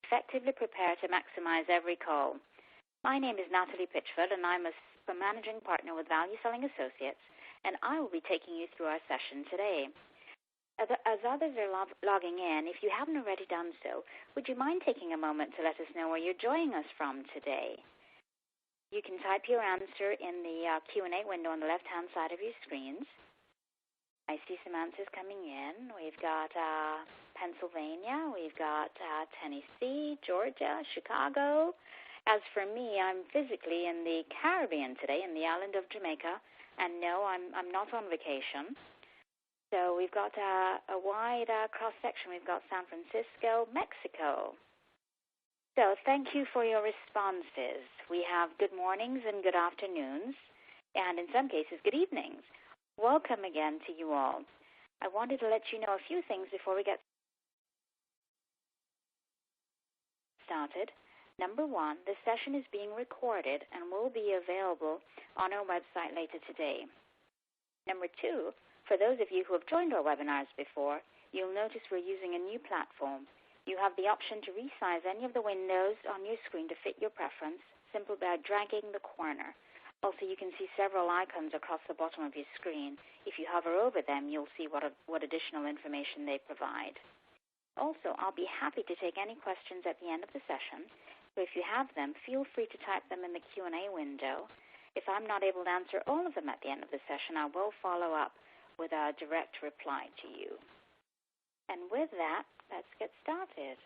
Effectively prepare to maximize every call. My name is Natalie Pitchford, and I'm a managing partner with Value Selling Associates, and I will be taking you through our session today. As others are logging in, if you haven't already done so, would you mind taking a moment to let us know where you're joining us from today? You can type your answer in the Q&A window on the left-hand side of your screens. I see some answers coming in. We've got Pennsylvania, we've got Tennessee, Georgia, Chicago. As for me, I'm physically in the Caribbean today, in the island of Jamaica, and no, I'm not on vacation. So we've got a wide cross-section. We've got San Francisco, Mexico. So thank you for your responses. We have good mornings and good afternoons, and in some cases, good evenings. Welcome again to you all. I wanted to let you know a few things before we get started. Number one, this session is being recorded and will be available on our website later today. Number two, for those of you who have joined our webinars before, you'll notice we're using a new platform. You have the option to resize any of the windows on your screen to fit your preference simply by dragging the corner. Also, you can see several icons across the bottom of your screen. If you hover over them, you'll see what additional information they provide. Also, I'll be happy to take any questions at the end of the session. So if you have them, feel free to type them in the Q&A window. If I'm not able to answer all of them at the end of the session, I will follow up with a direct reply to you. And with that, let's get started.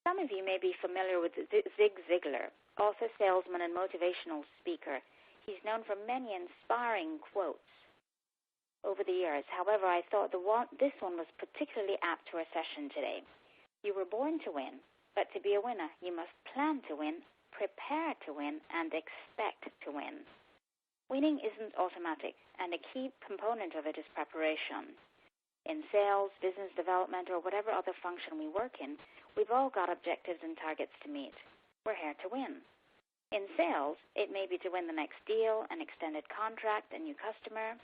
Some of you may be familiar with Zig Ziglar, author, salesman, and motivational speaker. He's known for many inspiring quotes over the years. However, I thought this one was particularly apt to our session today. You were born to win, but to be a winner, you must plan to win, prepare to win, and expect to win. Winning isn't automatic, and a key component of it is preparation. In sales, business development, or whatever other function we work in, we've all got objectives and targets to meet. We're here to win. In sales, it may be to win the next deal, an extended contract, a new customer.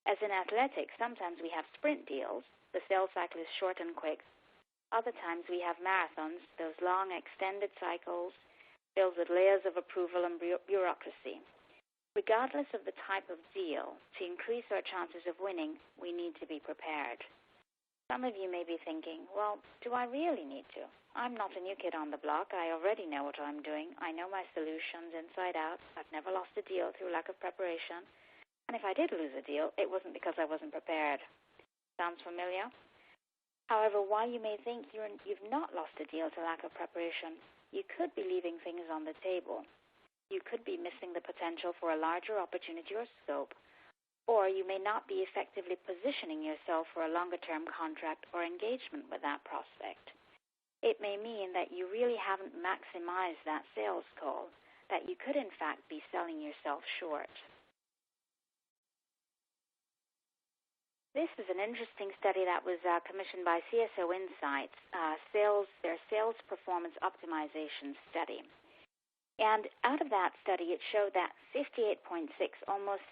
As in athletics, sometimes we have sprint deals. The sales cycle is short and quick. Other times we have marathons, those long, extended cycles filled with layers of approval and bureaucracy. Regardless of the type of deal, to increase our chances of winning, we need to be prepared. Some of you may be thinking, well, do I really need to? I'm not a new kid on the block. I already know what I'm doing. I know my solutions inside out. I've never lost a deal through lack of preparation. And if I did lose a deal, it wasn't because I wasn't prepared. Sounds familiar? However, while you may think you've not lost a deal to lack of preparation, you could be leaving things on the table. You could be missing the potential for a larger opportunity or scope, or you may not be effectively positioning yourself for a longer-term contract or engagement with that prospect. It may mean that you really haven't maximized that sales call, that you could in fact be selling yourself short. This is an interesting study that was commissioned by CSO Insights, their sales performance optimization study. And out of that study, it showed that 58.6, almost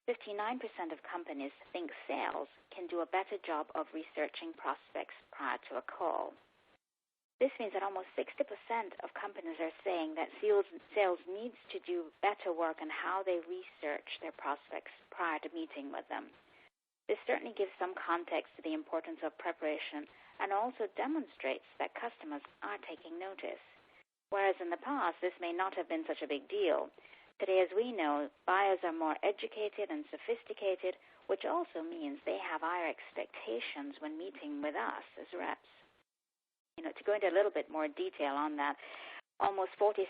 59% of companies think sales can do a better job of researching prospects prior to a call. This means that almost 60% of companies are saying that sales needs to do better work on how they research their prospects prior to meeting with them. This certainly gives some context to the importance of preparation and also demonstrates that customers are taking notice. Whereas in the past, this may not have been such a big deal. Today, as we know, buyers are more educated and sophisticated, which also means they have higher expectations when meeting with us as reps. To go into a little bit more detail on that, almost 47%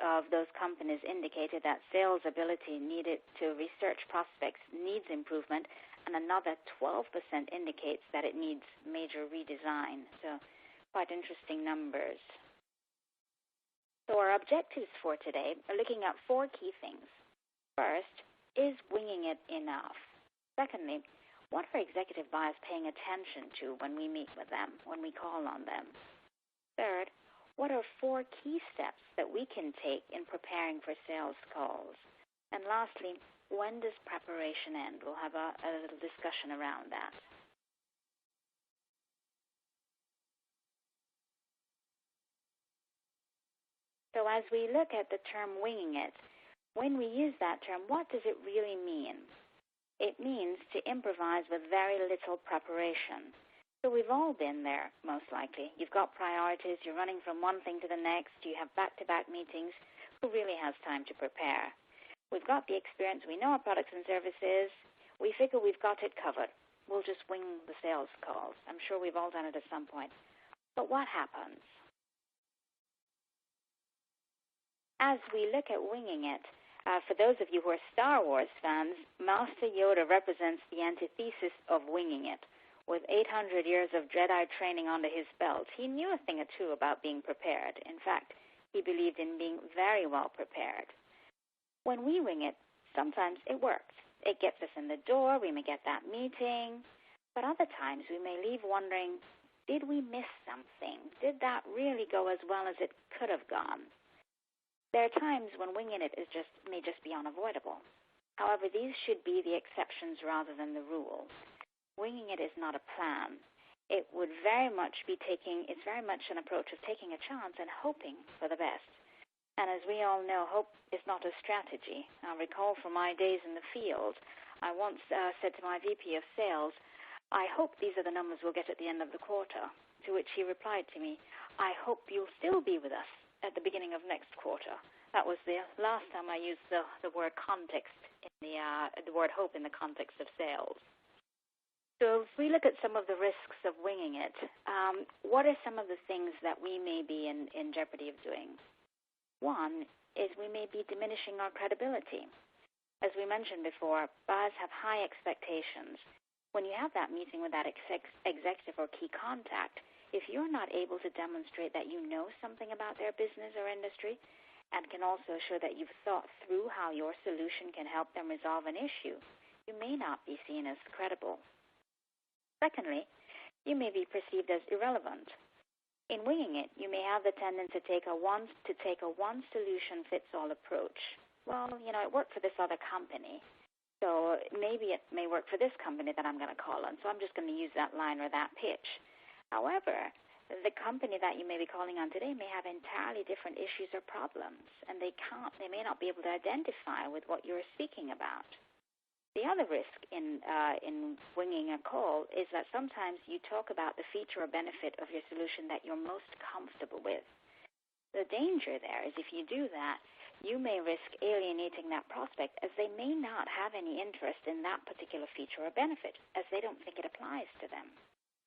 of those companies indicated that sales ability needed to research prospects needs improvement, and another 12% indicates that it needs major redesign. So quite interesting numbers. So our objectives for today are looking at 4 key things. First, is winging it enough? Secondly, what are executive buyers paying attention to when we meet with them, when we call on them? Third, what are 4 key steps that we can take in preparing for sales calls? And lastly, when does preparation end? We'll have a little discussion around that. So as we look at the term winging it, when we use that term, what does it really mean? It means to improvise with very little preparation. So we've all been there, most likely. You've got priorities, you're running from one thing to the next, you have back-to-back meetings. Who really has time to prepare? We've got the experience, we know our products and services, we figure we've got it covered. We'll just wing the sales calls. I'm sure we've all done it at some point. But what happens? As we look at winging it, for those of you who are Star Wars fans, Master Yoda represents the antithesis of winging it. With 800 years of Jedi training under his belt, he knew a thing or two about being prepared. In fact, he believed in being very well prepared. When we wing it, sometimes it works. It gets us in the door, we may get that meeting, but other times we may leave wondering, did we miss something? Did that really go as well as it could have gone? There are times when winging it may just be unavoidable. However, these should be the exceptions rather than the rules. Winging it is not a plan. It's very much an approach of taking a chance and hoping for the best. And as we all know, hope is not a strategy. I recall from my days in the field, I once said to my VP of sales, I hope these are the numbers we'll get at the end of the quarter, to which he replied to me, I hope you'll still be with us at the beginning of next quarter. That was the last time I used the word context, the word hope in the context of sales. So if we look at some of the risks of winging it, what are some of the things that we may be in jeopardy of doing? One is we may be diminishing our credibility. As we mentioned before, buyers have high expectations. When you have that meeting with that executive or key contact, if you're not able to demonstrate that you know something about their business or industry and can also show that you've thought through how your solution can help them resolve an issue, you may not be seen as credible. Secondly, you may be perceived as irrelevant. In winging it, you may have the tendency to take a one-solution-fits-all approach. Well, it worked for this other company, so maybe it may work for this company that I'm going to call on, so I'm just going to use that line or that pitch. However, the company that you may be calling on today may have entirely different issues or problems, and they may not be able to identify with what you're speaking about. The other risk in winging a call is that sometimes you talk about the feature or benefit of your solution that you're most comfortable with. The danger there is if you do that, you may risk alienating that prospect as they may not have any interest in that particular feature or benefit as they don't think it applies to them.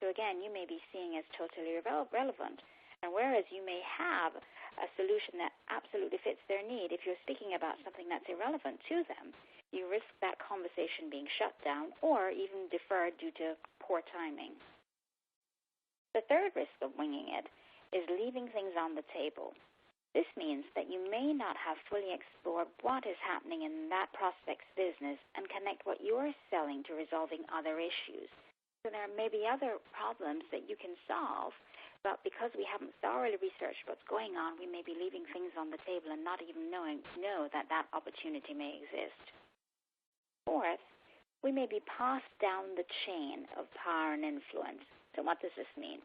So again, you may be seen as totally irrelevant. And whereas you may have a solution that absolutely fits their need, if you're speaking about something that's irrelevant to them, you risk that conversation being shut down or even deferred due to poor timing. The third risk of winging it is leaving things on the table. This means that you may not have fully explored what is happening in that prospect's business and connect what you're selling to resolving other issues. So there may be other problems that you can solve, but because we haven't thoroughly researched what's going on, we may be leaving things on the table and not even know that opportunity may exist. Fourth, we may be passed down the chain of power and influence. So what does this mean?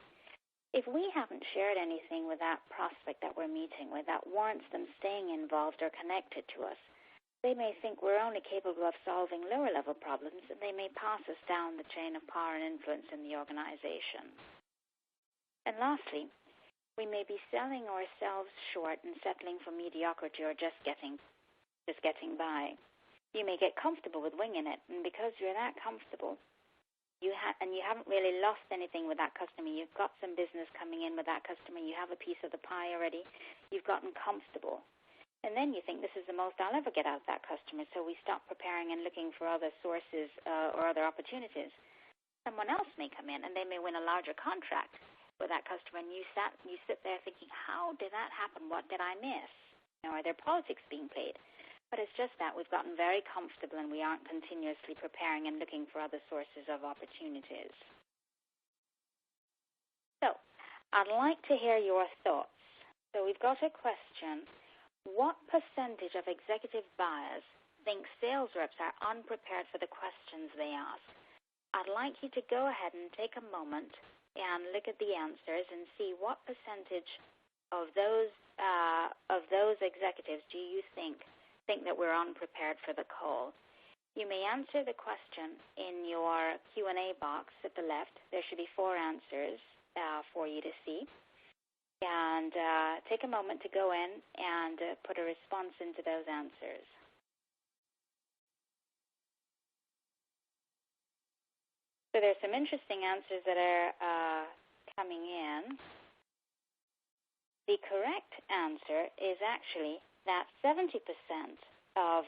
If we haven't shared anything with that prospect that we're meeting with that warrants them staying involved or connected to us, they may think we're only capable of solving lower-level problems, and they may pass us down the chain of power and influence in the organization. And lastly, we may be selling ourselves short and settling for mediocrity or just getting by. You may get comfortable with winging it, and because you're that comfortable, you haven't really lost anything with that customer. You've got some business coming in with that customer. You have a piece of the pie already. You've gotten comfortable. And then you think, this is the most I'll ever get out of that customer, so we stop preparing and looking for other sources or other opportunities. Someone else may come in, and they may win a larger contract with that customer, and you sit there thinking, how did that happen? What did I miss? Are there politics being played? But it's just that we've gotten very comfortable and we aren't continuously preparing and looking for other sources of opportunities. So, I'd like to hear your thoughts. So we've got a question. What percentage of executive buyers think sales reps are unprepared for the questions they ask? I'd like you to go ahead and take a moment and look at the answers and see what percentage of those executives do you think that we're unprepared for the call? You may answer the question in your Q&A box at the left. There should be 4 answers for you to see. And take a moment to go in and put a response into those answers. So there's some interesting answers that are coming in. The correct answer is actually that 70% of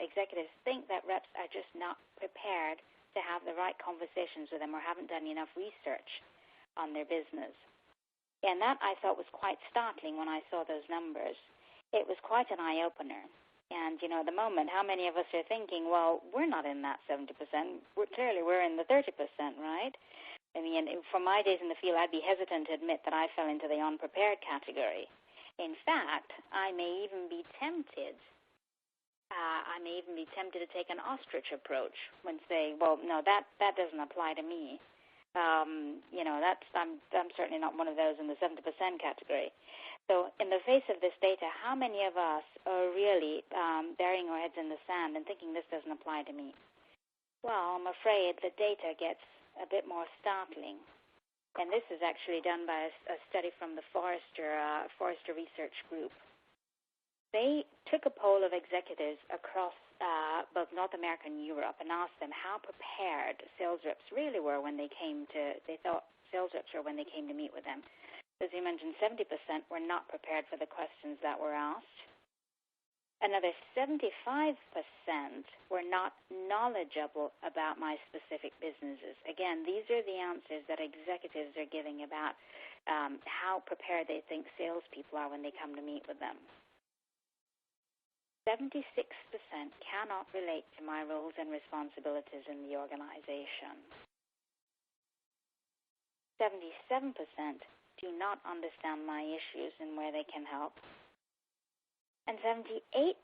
executives think that reps are just not prepared to have the right conversations with them or haven't done enough research on their business. And that I thought was quite startling when I saw those numbers. It was quite an eye-opener. And, at the moment, how many of us are thinking, well, we're not in that 70%. We're in the 30%, right? I mean, from my days in the field, I'd be hesitant to admit that I fell into the unprepared category. In fact, I may even be tempted to take an ostrich approach when say, well, no, that doesn't apply to me. I'm certainly not one of those in the 70% category. So in the face of this data, how many of us are really burying our heads in the sand and thinking this doesn't apply to me? Well, I'm afraid the data gets a bit more startling. And this is actually done by a study from the Forrester Research Group. They took a poll of executives across both North America and Europe and asked them how prepared sales reps really were when they thought sales reps were when they came to meet with them. As you mentioned, 70% were not prepared for the questions that were asked. Another 75% were not knowledgeable about my specific businesses. Again, these are the answers that executives are giving about how prepared they think salespeople are when they come to meet with them. 76% cannot relate to my roles and responsibilities in the organization. 77% do not understand my issues and where they can help. And 78%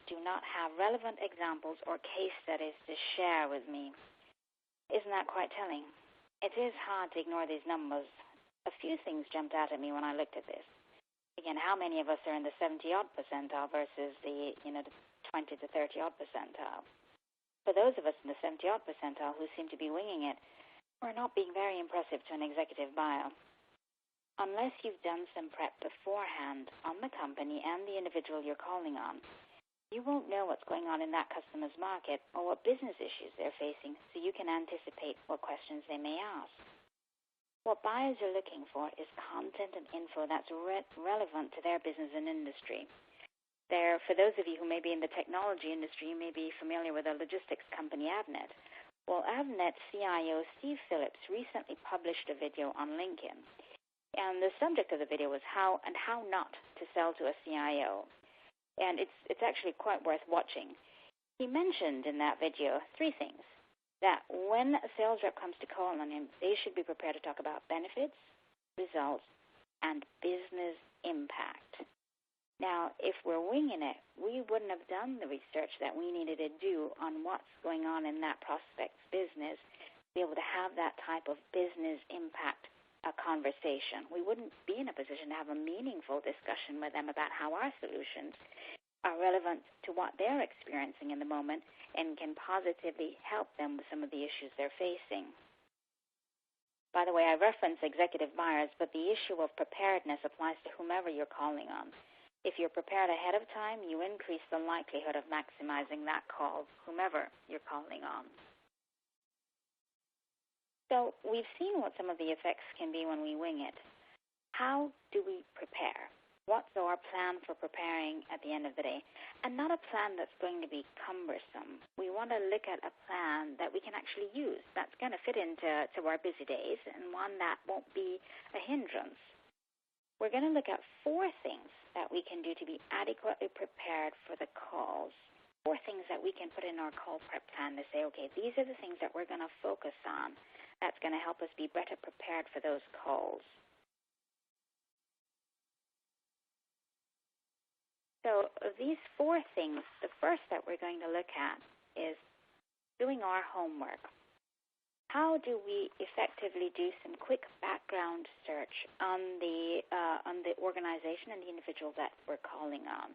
do not have relevant examples or case studies to share with me. Isn't that quite telling? It is hard to ignore these numbers. A few things jumped out at me when I looked at this. Again, how many of us are in the 70-odd percentile versus the 20 to 30-odd percentile? For those of us in the 70-odd percentile who seem to be winging it, we're not being very impressive to an executive buyer. Unless you've done some prep beforehand on the company and the individual you're calling on, you won't know what's going on in that customer's market or what business issues they're facing, so you can anticipate what questions they may ask. What buyers are looking for is content and info that's relevant to their business and industry. For those of you who may be in the technology industry, you may be familiar with a logistics company, Avnet. Well, Avnet CIO Steve Phillips recently published a video on LinkedIn. And the subject of the video was how not to sell to a CIO. And it's actually quite worth watching. He mentioned in that video 3 things. That when a sales rep comes to call on him, they should be prepared to talk about benefits, results, and business impact. Now, if we're winging it, we wouldn't have done the research that we needed to do on what's going on in that prospect's business to be able to have that type of business impact conversation. We wouldn't be in a position to have a meaningful discussion with them about how our solutions are relevant to what they're experiencing in the moment and can positively help them with some of the issues they're facing. By the way, I reference executive buyers, but the issue of preparedness applies to whomever you're calling on. If you're prepared ahead of time, you increase the likelihood of maximizing that call, whomever you're calling on. So we've seen what some of the effects can be when we wing it. How do we prepare? What's our plan for preparing at the end of the day? And not a plan that's going to be cumbersome. We want to look at a plan that we can actually use, that's going to fit into our busy days, and one that won't be a hindrance. We're going to look at 4 things that we can do to be adequately prepared for the calls. 4 things that we can put in our call prep plan to say, okay, these are the things that we're going to focus on. That's going to help us be better prepared for those calls. So of these 4 things, the first that we're going to look at is doing our homework. how do we effectively do some quick background search on the organization and the individual that we're calling on?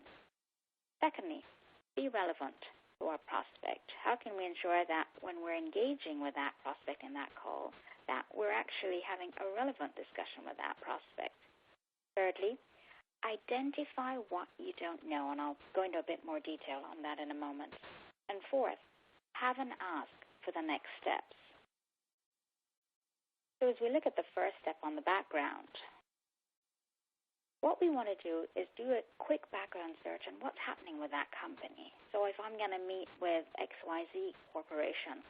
Secondly, be relevant to our prospect. How can we ensure that when we're engaging with that prospect in that call, that we're actually having a relevant discussion with that prospect? Thirdly, identify what you don't know, and I'll go into a bit more detail on that in a moment. And fourth, have an ask for the next steps. So as we look at the first step on the background, what we want to do is do a quick background search on what's happening with that company. So if I'm going to meet with XYZ Corporation,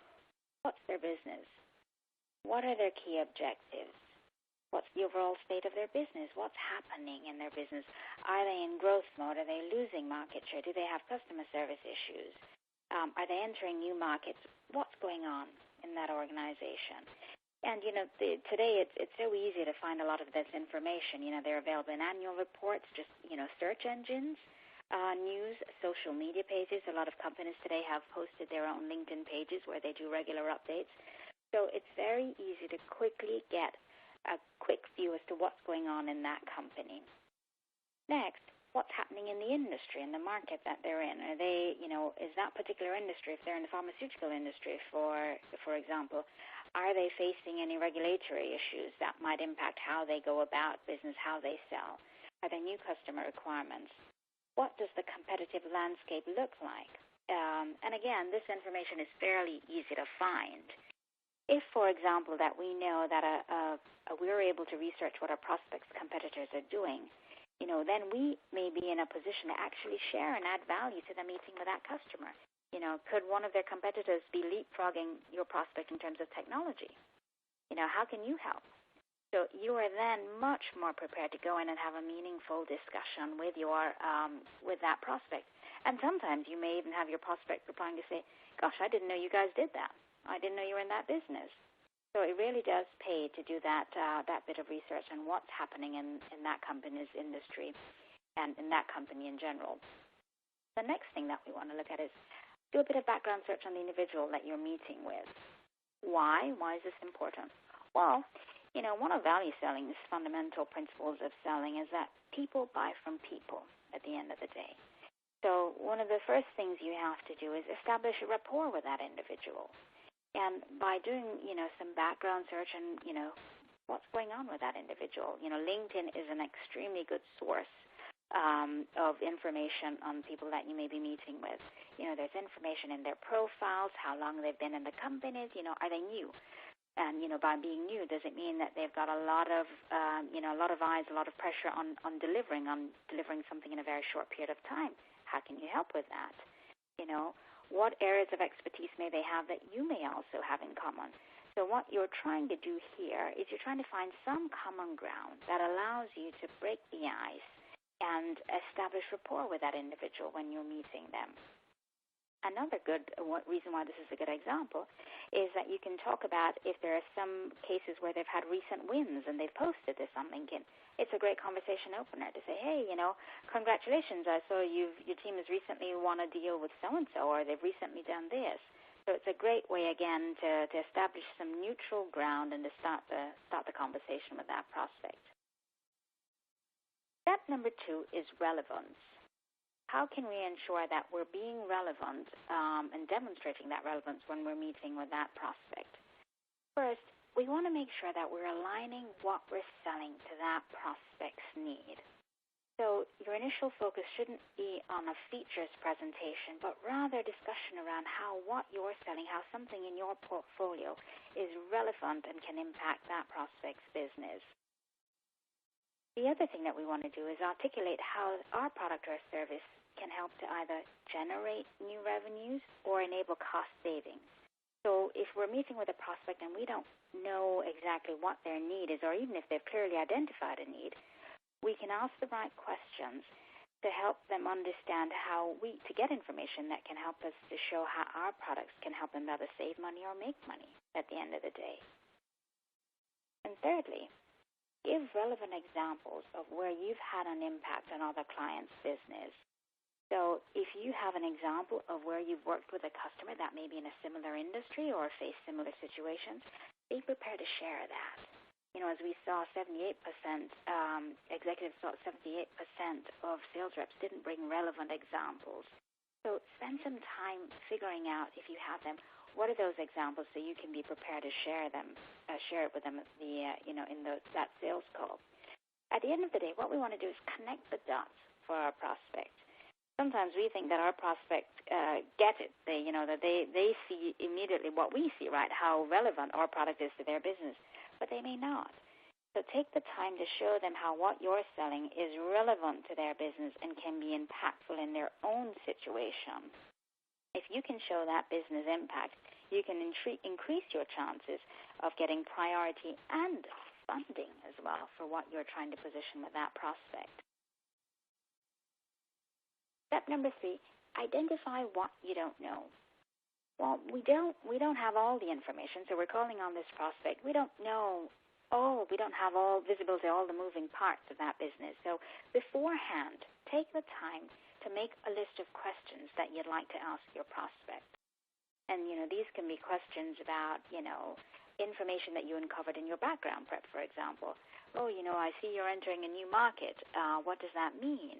what's their business? What are their key objectives? What's the overall state of their business? What's happening in their business? Are they in growth mode? Are they losing market share? Do they have customer service issues? Are they entering new markets? What's going on in that organization? And, today it's so easy to find a lot of this information. They're available in annual reports, just, search engines, news, social media pages. A lot of companies today have posted their own LinkedIn pages where they do regular updates. So it's very easy to quickly get a quick view as to what's going on in that company. Next, what's happening in the industry, in the market that they're in? Are they, is that particular industry, if they're in the pharmaceutical industry, for example, are they facing any regulatory issues that might impact how they go about business, how they sell? Are there new customer requirements? What does the competitive landscape look like? And again, this information is fairly easy to find. If, for example, that we know that we're able to research what our prospects' competitors are doing, then we may be in a position to actually share and add value to the meeting with that customer. Could one of their competitors be leapfrogging your prospect in terms of technology? How can you help? So you are then much more prepared to go in and have a meaningful discussion with with that prospect. And sometimes you may even have your prospect replying to say, "Gosh, I didn't know you guys did that. I didn't know you were in that business." So it really does pay to do that bit of research on what's happening in that company's industry and in that company in general. The next thing that we want to look at is do a bit of background search on the individual that you're meeting with. Why? Why is this important? Well, one of value selling's fundamental principles of selling is that people buy from people at the end of the day. So one of the first things you have to do is establish a rapport with that individual. And by doing, some background search and, what's going on with that individual. LinkedIn is an extremely good source of information on people that you may be meeting with. There's information in their profiles, how long they've been in the companies, are they new? And, by being new, does it mean that they've got a lot of eyes, a lot of pressure on delivering something in a very short period of time? How can you help with that? What areas of expertise may they have that you may also have in common? So what you're trying to do here is you're trying to find some common ground that allows you to break the ice and establish rapport with that individual when you're meeting them. Another good reason why this is a good example is that you can talk about if there are some cases where they've had recent wins and they've posted this on LinkedIn. It's a great conversation opener to say, hey, congratulations, I saw your team has recently won a deal with so-and-so, or they've recently done this. So it's a great way, again, to establish some neutral ground and to start the conversation with that prospect. Step number 2 is relevance. How can we ensure that we're being relevant and demonstrating that relevance when we're meeting with that prospect? First, we want to make sure that we're aligning what we're selling to that prospect's need. So your initial focus shouldn't be on a features presentation, but rather discussion around how what you're selling, how something in your portfolio is relevant and can impact that prospect's business. The other thing that we want to do is articulate how our product or service can help to either generate new revenues or enable cost savings. So if we're meeting with a prospect and we don't know exactly what their need is, or even if they've clearly identified a need, we can ask the right questions to help them understand to get information that can help us to show how our products can help them either save money or make money at the end of the day. And thirdly, give relevant examples of where you've had an impact on other clients' business. So if you have an example of where you've worked with a customer that may be in a similar industry or face similar situations, be prepared to share that. As we saw, 78%, executives thought 78% of sales reps didn't bring relevant examples. So spend some time figuring out, if you have them, what are those examples so you can be prepared to share it with them at that sales call. At the end of the day, what we want to do is connect the dots for our prospect. Sometimes we think that our prospect get it. They see immediately what we see, right? How relevant our product is to their business, but they may not. So take the time to show them how what you're selling is relevant to their business and can be impactful in their own situation. If you can show that business impact, you can increase your chances of getting priority and funding as well for what you're trying to position with that prospect. Step number 3, identify what you don't know. Well, we don't have all the information, so we're calling on this prospect. We don't have all visibility, all the moving parts of that business. So beforehand, take the time to make a list of questions that you'd like to ask your prospect. And, these can be questions about, information that you uncovered in your background prep, for example. I see you're entering a new market. What does that mean?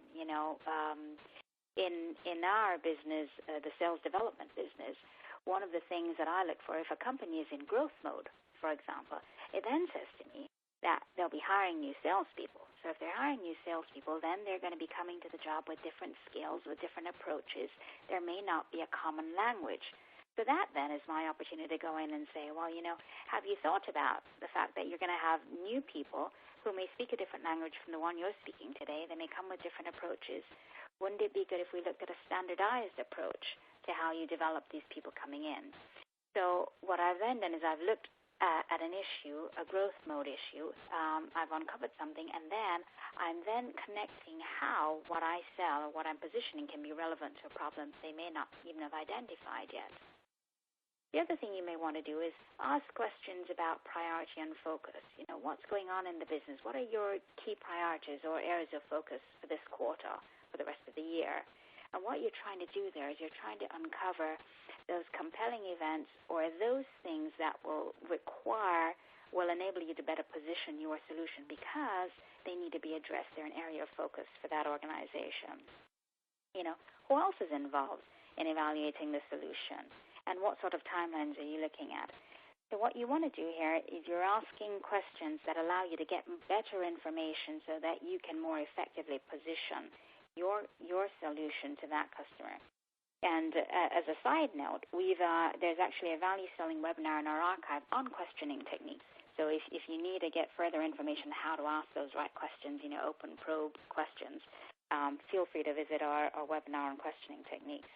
In our business, the sales development business, one of the things that I look for, if a company is in growth mode, for example, it then says to me that they'll be hiring new salespeople. So if they're hiring new salespeople, then they're going to be coming to the job with different skills, with different approaches. There may not be a common language. So that then is my opportunity to go in and say, well, have you thought about the fact that you're going to have new people who may speak a different language from the one you're speaking today? They may come with different approaches. Wouldn't it be good if we looked at a standardized approach to how you develop these people coming in? So what I've then done is I've looked at an issue, a growth mode issue. I've uncovered something, and then I'm connecting how what I sell or what I'm positioning can be relevant to a problem they may not even have identified yet. The other thing you may want to do is ask questions about priority and focus. What's going on in the business? What are your key priorities or areas of focus for this quarter, for the rest of the year? And what you're trying to do there is you're trying to uncover those compelling events or those things that will enable you to better position your solution because they need to be addressed. They're an area of focus for that organization. Who else is involved in evaluating the solution? And what sort of timelines are you looking at? So what you want to do here is you're asking questions that allow you to get better information so that you can more effectively position your solution to that customer. And as a side note, there's actually a value selling webinar in our archive on questioning techniques. So if you need to get further information how to ask those right questions, open probe questions, feel free to visit our webinar on questioning techniques.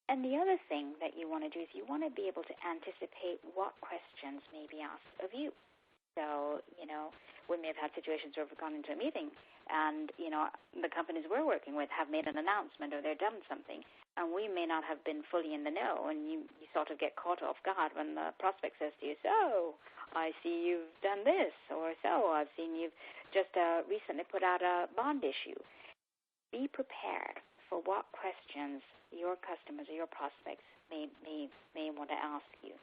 And the other thing that you want to do is you want to be able to anticipate what questions may be asked of you. So, we may have had situations where we've gone into a meeting and, the companies we're working with have made an announcement or they've done something, and we may not have been fully in the know, and you sort of get caught off guard when the prospect says to you, so, I see you've done this, or so, I've seen you've just recently put out a bond issue. Be prepared for what questions your customers or your prospects may want to ask you.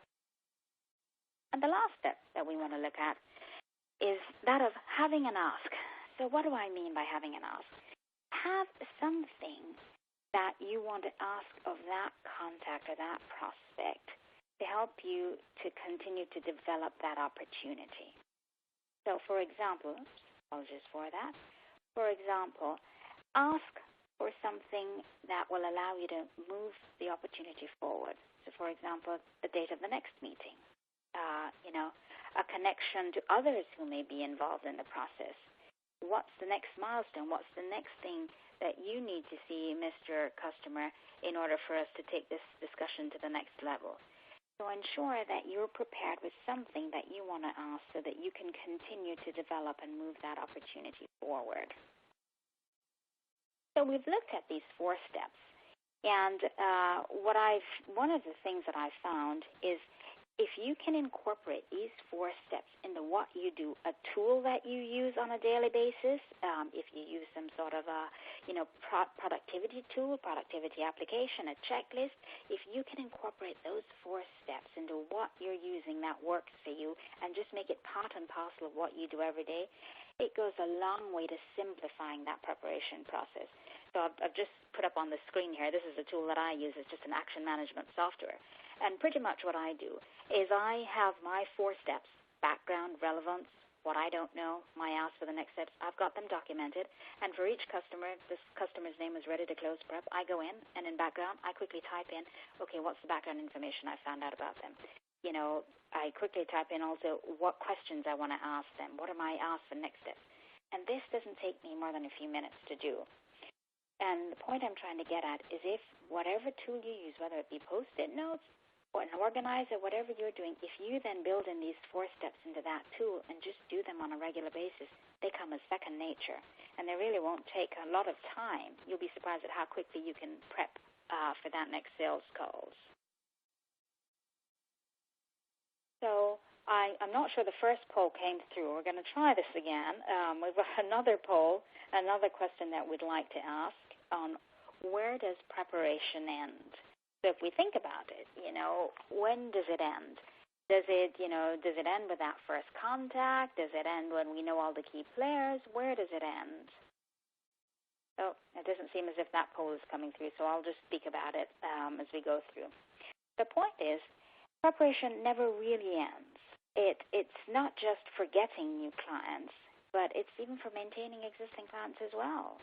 And the last step that we want to look at is that of having an ask. So what do I mean by having an ask? Have something that you want to ask of that contact or that prospect to help you to continue to develop that opportunity. So, for example, apologies for that. For example, ask for something that will allow you to move the opportunity forward. So, for example, the date of the next meeting, a connection to others who may be involved in the process. What's the next milestone? What's the next thing that you need to see, Mr. Customer, in order for us to take this discussion to the next level? So ensure that you're prepared with something that you want to ask so that you can continue to develop and move that opportunity forward. So we've looked at these 4 steps, and one of the things that I've found is if you can incorporate these 4 steps into what you do, a tool that you use on a daily basis, if you use some sort of a, productivity tool, productivity application, a checklist, if you can incorporate those 4 steps into what you're using that works for you and just make it part and parcel of what you do every day, it goes a long way to simplifying that preparation process. So I've just put up on the screen here, this is a tool that I use. It's just an action management software. And pretty much what I do is I have my 4 steps: background, relevance, what I don't know, my ask for the next steps. I've got them documented. And for each customer, if this customer's name is ready to close prep, I go in, and in background, I quickly type in, okay, what's the background information I found out about them? I quickly type in also what questions I want to ask them. What are my asks for next steps? And this doesn't take me more than a few minutes to do. And the point I'm trying to get at is if whatever tool you use, whether it be Post-it notes or an organizer, whatever you're doing, if you then build in these 4 steps into that tool and just do them on a regular basis, they come as second nature. And they really won't take a lot of time. You'll be surprised at how quickly you can prep for that next sales calls. So I'm not sure the first poll came through. We're going to try this again. We've got another poll, another question that we'd like to ask on where does preparation end? So if we think about it, when does it end? Does it end with that first contact? Does it end when we know all the key players? Where does it end? Oh, it doesn't seem as if that poll is coming through, so I'll just speak about it as we go through. The point is, preparation never really ends. It's not just for getting new clients, but it's even for maintaining existing clients as well.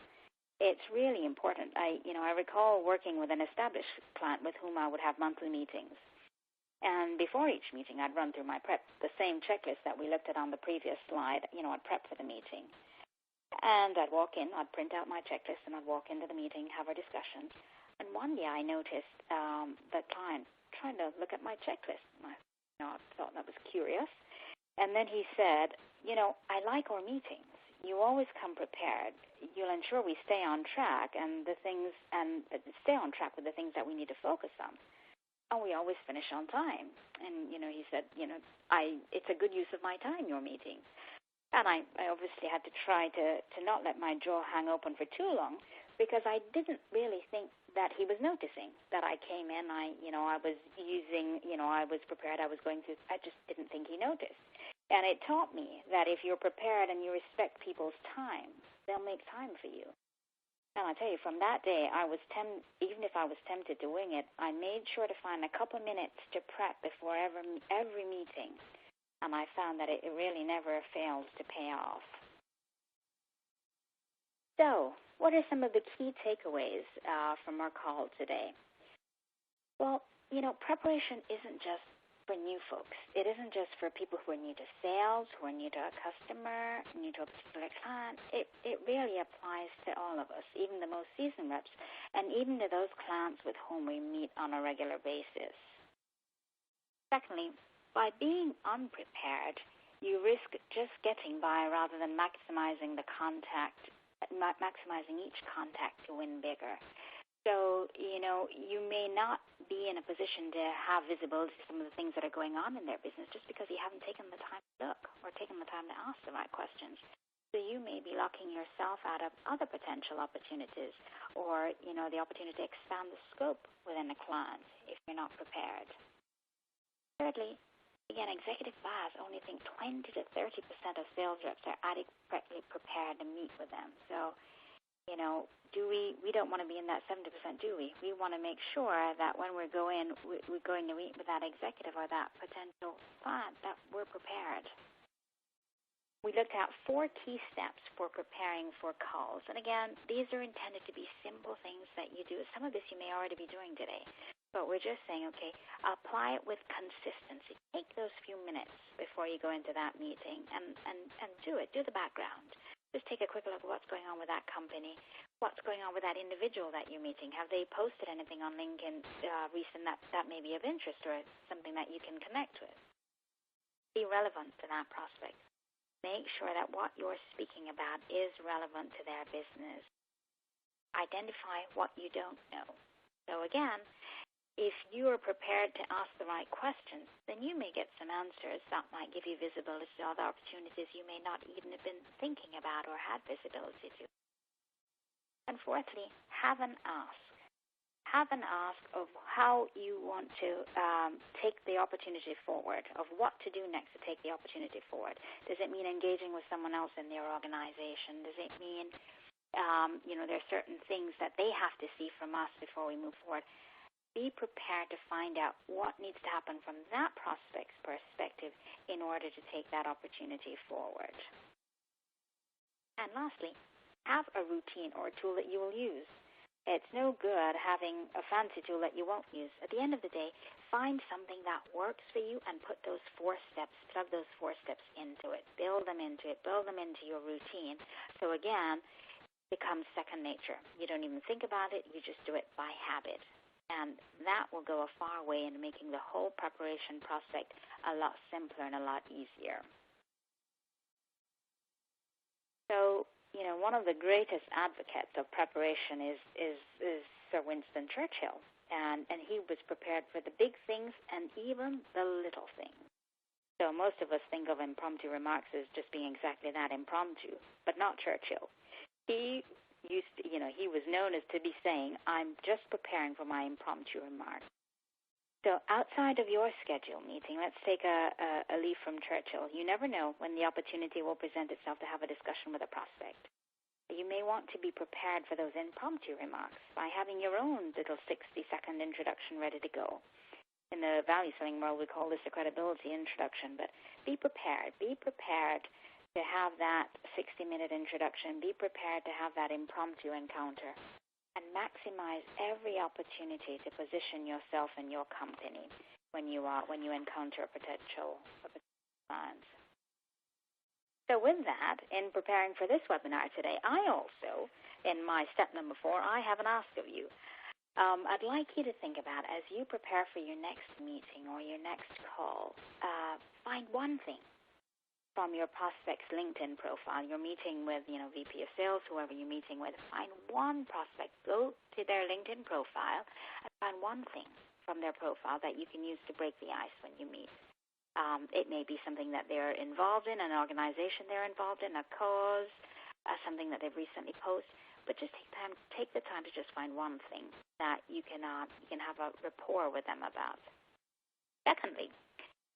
It's really important. I recall working with an established client with whom I would have monthly meetings. And before each meeting, I'd run through my prep, the same checklist that we looked at on the previous slide. I'd prep for the meeting. And I'd walk in, I'd print out my checklist, and I'd walk into the meeting, have our discussion. And one day I noticed the client trying to look at my checklist. I thought that was curious. And then he said, I like our meetings. You always come prepared. You'll ensure we stay on track stay on track with the things that we need to focus on. And we always finish on time. And, he said, it's a good use of my time, your meeting. And I obviously had to try to not let my jaw hang open for too long, because I didn't really think that he was noticing that I came in, I was using, I was prepared, I was going through, I just didn't think he noticed. And it taught me that if you're prepared and you respect people's time, they'll make time for you. And I tell you, from that day, even if I was tempted to wing it, I made sure to find a couple minutes to prep before every meeting. And I found that it really never fails to pay off. So, what are some of the key takeaways from our call today? Well, preparation isn't just for new folks. It isn't just for people who are new to sales, who are new to a customer, new to a particular client. It really applies to all of us, even the most seasoned reps, and even to those clients with whom we meet on a regular basis. Secondly, by being unprepared, you risk just getting by rather than maximizing each contact to win bigger. So, you may not be in a position to have visibility to some of the things that are going on in their business just because you haven't taken the time to look or taken the time to ask the right questions. So you may be locking yourself out of other potential opportunities or, the opportunity to expand the scope within a client if you're not prepared. Thirdly, again, executive bias only think 20 to 30% of sales reps are adequately prepared to meet with them. So, we don't want to be in that 70%, do we? We want to make sure that when we're going to meet with that executive or that potential client, that we're prepared. We looked at 4 key steps for preparing for calls. And again, these are intended to be simple things that you do. Some of this you may already be doing today. But we're just saying, okay, apply it with consistency. Take those few minutes before you go into that meeting and do it. Do the background. Just take a quick look at what's going on with that company, what's going on with that individual that you're meeting. Have they posted anything on LinkedIn recent that may be of interest or something that you can connect with? Be relevant to that prospect. Make sure that what you're speaking about is relevant to their business. Identify what you don't know. So again, if you are prepared to ask the right questions, then you may get some answers that might give you visibility to other opportunities you may not even have been thinking about or had visibility to. And fourthly, have an ask. Have an ask of how you want to take the opportunity forward, of what to do next to take the opportunity forward. Does it mean engaging with someone else in their organization? Does it mean, there are certain things that they have to see from us before we move forward? Be prepared to find out what needs to happen from that prospect's perspective in order to take that opportunity forward. And lastly, have a routine or a tool that you will use. It's no good having a fancy tool that you won't use. At the end of the day, find something that works for you and put those 4 steps, plug those 4 steps into it. Build them into it. Build them into your routine. So again, it becomes second nature. You don't even think about it. You just do it by habit. And that will go a far way in making the whole preparation process a lot simpler and a lot easier. So, one of the greatest advocates of preparation is Sir Winston Churchill. And he was prepared for the big things and even the little things. So most of us think of impromptu remarks as just being exactly that, impromptu, but not Churchill. He was known as to be saying, I'm just preparing for my impromptu remarks. So outside of your scheduled meeting, let's take a leaf from Churchill. You never know when the opportunity will present itself to have a discussion with a prospect. You may want to be prepared for those impromptu remarks by having your own little 60-second introduction ready to go. In the value selling world, we call this a credibility introduction, but be prepared. Be prepared to have that 60-minute introduction. Be prepared to have that impromptu encounter and maximize every opportunity to position yourself and your company when you encounter a potential client. So with that, in preparing for this webinar today, I also, in my step number 4, I have an ask of you. I'd like you to think about, as you prepare for your next meeting or your next call, find one thing from your prospect's LinkedIn profile. You're meeting with, VP of sales, whoever you're meeting with. Find one prospect, go to their LinkedIn profile, and find one thing from their profile that you can use to break the ice when you meet. It may be something that they're involved in, an organization they're involved in, a cause, something that they've recently posted. But just take the time to just find one thing that you can have a rapport with them about. Secondly,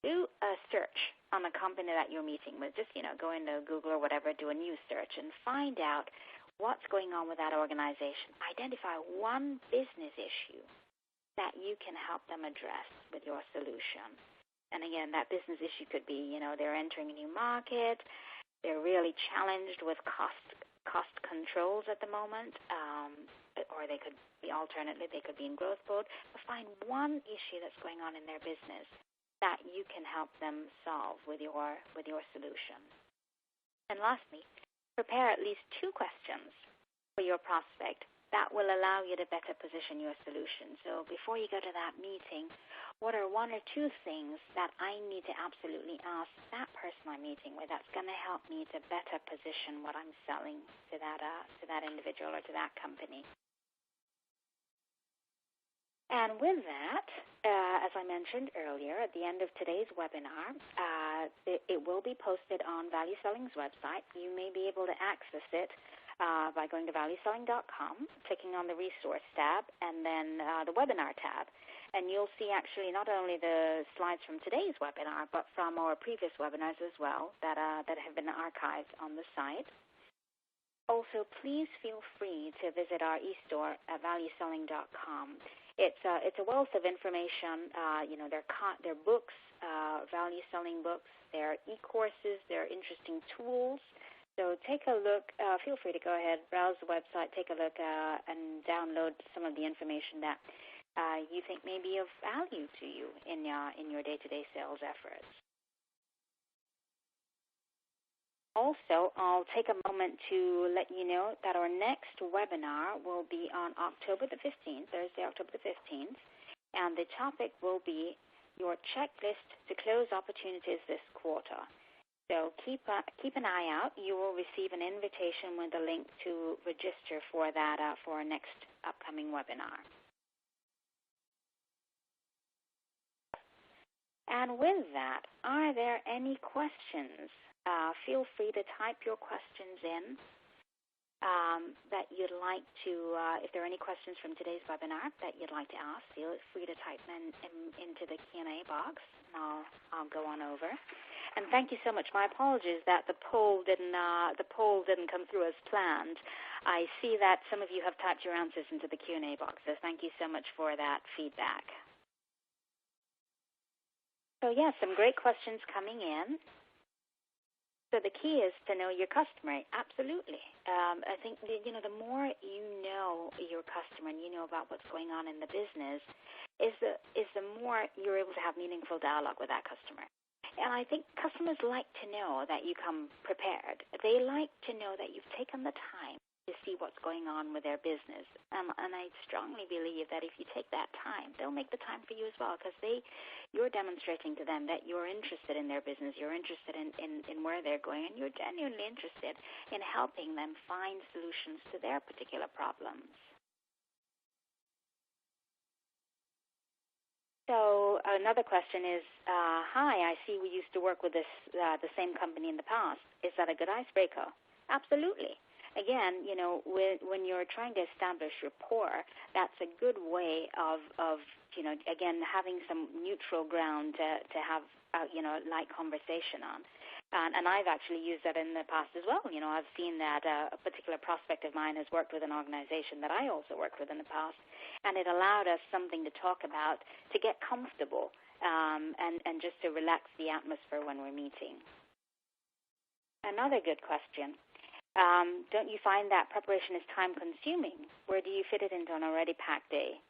do a search on the company that you're meeting with. Just, go into Google or whatever, do a news search and find out what's going on with that organization. Identify one business issue that you can help them address with your solution. And again, that business issue could be, they're entering a new market, they're really challenged with cost controls at the moment, or they could be alternately, they could be in growth mode. But find one issue that's going on in their business that you can help them solve with your solution. And lastly, prepare at least 2 questions for your prospect that will allow you to better position your solution. So before you go to that meeting, what are 1 or 2 things that I need to absolutely ask that person I'm meeting with that's going to help me to better position what I'm selling to that individual or to that company? And with that, as I mentioned earlier, at the end of today's webinar, it will be posted on Value Selling's website. You may be able to access it by going to valueselling.com, clicking on the resource tab, and then the webinar tab. And you'll see actually not only the slides from today's webinar, but from our previous webinars as well that have been archived on the site. Also, please feel free to visit our e-store at valueselling.com. It's a wealth of information. Their books, value selling books, their e-courses, their interesting tools. So take a look. Feel free to go ahead, browse the website, take a look, and download some of the information that you think may be of value to you in your day-to-day sales efforts. Also, I'll take a moment to let you know that our next webinar will be on October the 15th, Thursday, October the 15th, and the topic will be your checklist to close opportunities this quarter. So keep an eye out. You will receive an invitation with a link to register for that for our next upcoming webinar. And with that, are there any questions? Feel free to type your questions in that you'd like to, if there are any questions from today's webinar that you'd like to ask, feel free to type them into the Q&A box, and I'll go on over. And thank you so much. My apologies that the poll didn't come through as planned. I see that some of you have typed your answers into the Q&A box, so thank you so much for that feedback. So, yes, some great questions coming in. So the key is to know your customer. Absolutely. I think, the more you know your customer and you know about what's going on in the business is the more you're able to have meaningful dialogue with that customer. And I think customers like to know that you come prepared. They like to know that you've taken the time to see what's going on with their business. And I strongly believe that if you take that time, they'll make the time for you as well, because you're demonstrating to them that you're interested in their business, you're interested in where they're going, and you're genuinely interested in helping them find solutions to their particular problems. So another question is, hi, I see we used to work with the same company in the past. Is that a good icebreaker? Absolutely. Again, when you're trying to establish rapport, that's a good way of again, having some neutral ground to have, light conversation on. And I've actually used that in the past as well. I've seen that a particular prospect of mine has worked with an organization that I also worked with in the past, and it allowed us something to talk about to get comfortable and just to relax the atmosphere when we're meeting. Another good question. Don't you find that preparation is time-consuming? Where do you fit it into an already packed day?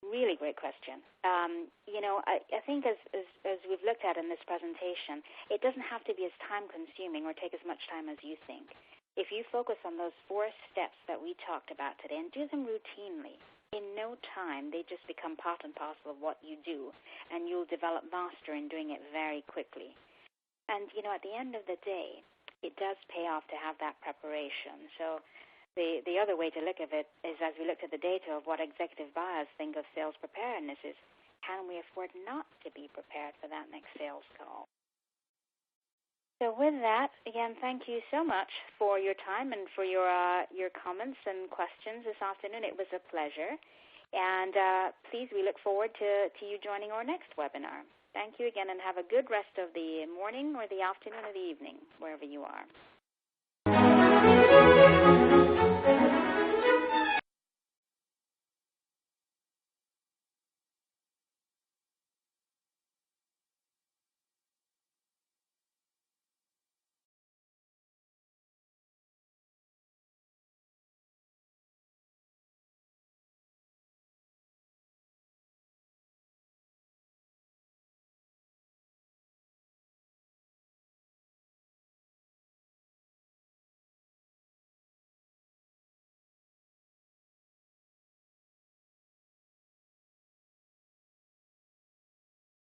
Really great question. I think as we've looked at in this presentation, it doesn't have to be as time-consuming or take as much time as you think. If you focus on those 4 steps that we talked about today and do them routinely, in no time they just become part and parcel of what you do, and you'll develop mastery in doing it very quickly. And, at the end of the day, it does pay off to have that preparation. So the other way to look at it is, as we looked at the data of what executive buyers think of sales preparedness, is can we afford not to be prepared for that next sales call? So with that, again, thank you so much for your time and for your comments and questions this afternoon. It was a pleasure. And please, we look forward to you joining our next webinar. Thank you again, and have a good rest of the morning or the afternoon or the evening, wherever you are.